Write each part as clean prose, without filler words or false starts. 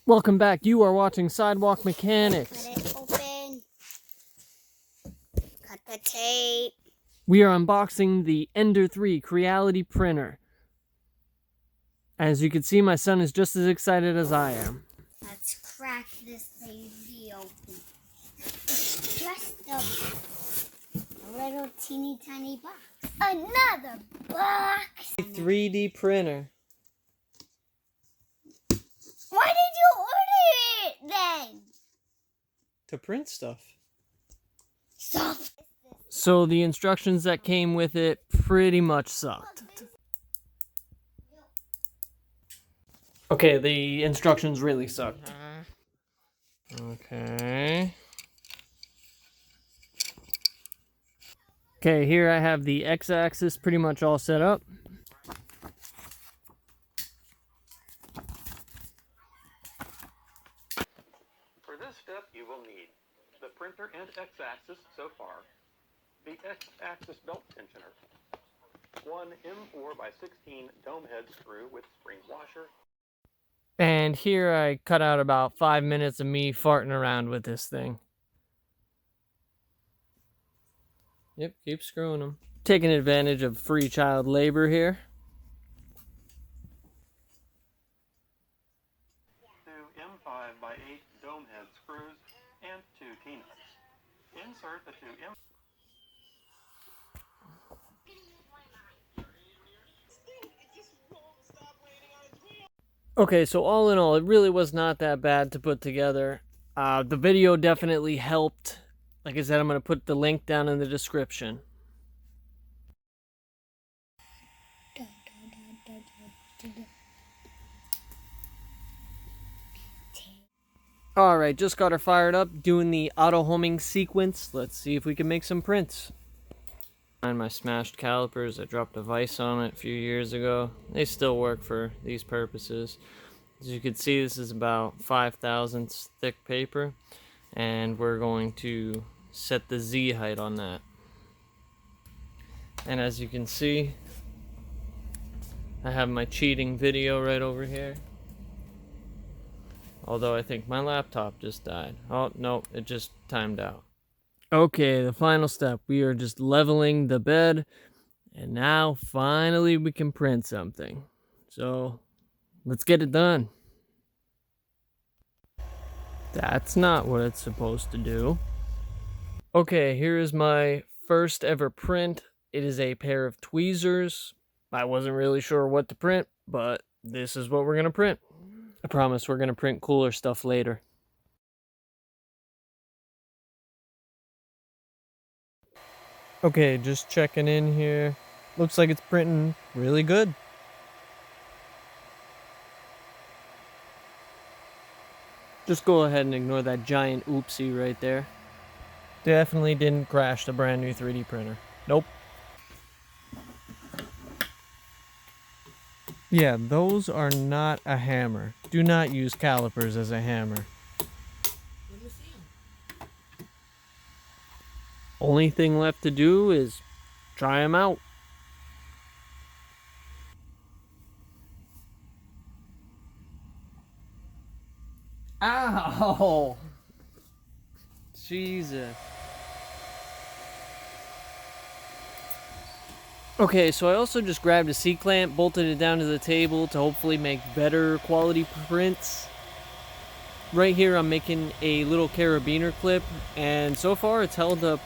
Welcome back. You are watching Sidewalk Mechanics. Let it open. Cut the tape. We are unboxing the Ender 3 Creality printer. As you can see, my son is just as excited as I am. Let's crack this baby open. It's just a little teeny tiny box. Another box. 3D printer. Why did you order it then? To print stuff. Soft. So the instructions that came with it pretty much sucked. Okay, the instructions really sucked. Okay. Okay, here I have the X-axis pretty much all set up. For this step, you will need the printer and X-axis so far, the X-axis belt tensioner, one M4 by 16 dome head screw with spring washer. And here I cut out about 5 minutes of me farting around with this thing. Yep, keep screwing them. Taking advantage of free child labor here. Two M5 by 8 dome head screws and 2 T-nuts. Insert the two M. Okay, so all in all, it really was not that bad to put together. The video definitely helped. Like I said, I'm going to put the link down in the description. Alright, just got her fired up, doing the auto homing sequence. Let's see if we can make some prints. Find my smashed calipers. I dropped a vise on it a few years ago. They still work for these purposes. As you can see, this is about 5 thousandths thick paper, and we're going to set the Z height on that. And as you can see, I have my cheating video right over here. Although I think my laptop just died. Oh, no, it just timed out. Okay, the final step. We are just leveling the bed. And now, finally, we can print something. So, let's get it done. That's not what it's supposed to do. Okay, here is my first ever print. It is a pair of tweezers. I wasn't really sure what to print, but this is what we're going to print. I promise we're going to print cooler stuff later. Okay, just checking in here. Looks like it's printing really good. Just go ahead and ignore that giant oopsie right there. Definitely didn't crash the brand new 3D printer. Nope. Yeah, those are not a hammer. Do not use calipers as a hammer. Only thing left to do is try them out. Ow! Jesus. Okay, so I also just grabbed a C-clamp, bolted it down to the table to hopefully make better quality prints. Right here I'm making a little carabiner clip, and so far it's held up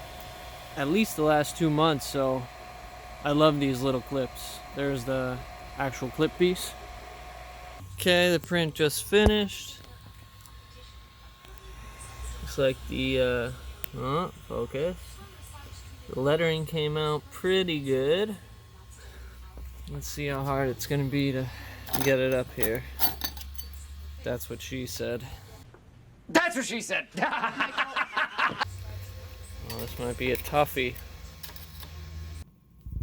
at least the last 2 months, so I love these little clips. There's the actual clip piece. Okay, the print just finished. Looks like the, focus. The lettering came out pretty good. Let's see how hard it's gonna be to get it up here. That's what she said. That's what she said. Oh, this might be a toughie.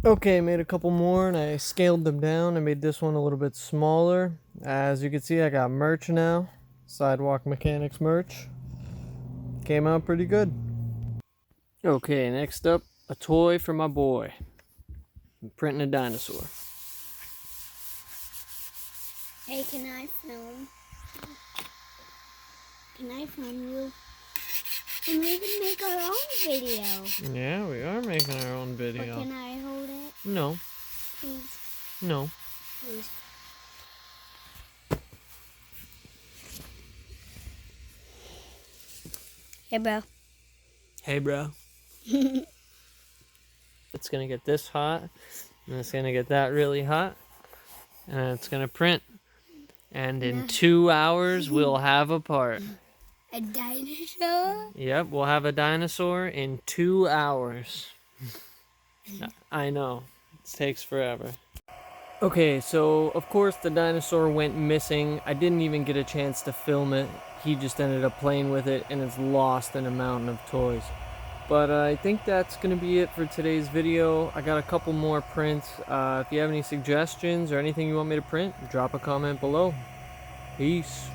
Okay, made a couple more and I scaled them down. I made this one a little bit smaller. As you can see, I got merch now. Sidewalk Mechanics merch. Came out pretty good. Okay, next up, a toy for my boy. I'm printing a dinosaur. Hey, can I film? and I film you. And we can make our own video. Yeah, we are making our own But video. can I hold it? No, Please. no. Please. Hey, bro. Hey, bro. It's gonna get this hot, and it's gonna get that really hot, and it's gonna print. And in 2 hours, we'll have a part. A dinosaur? Yep, we'll have a dinosaur in 2 hours. I know, it takes forever. Okay, so of course the dinosaur went missing. I didn't even get a chance to film it. He just ended up playing with it, and it's lost in a mountain of toys. But I think that's going to be it for today's video. I got a couple more prints. If you have any suggestions or anything you want me to print, drop a comment below. Peace.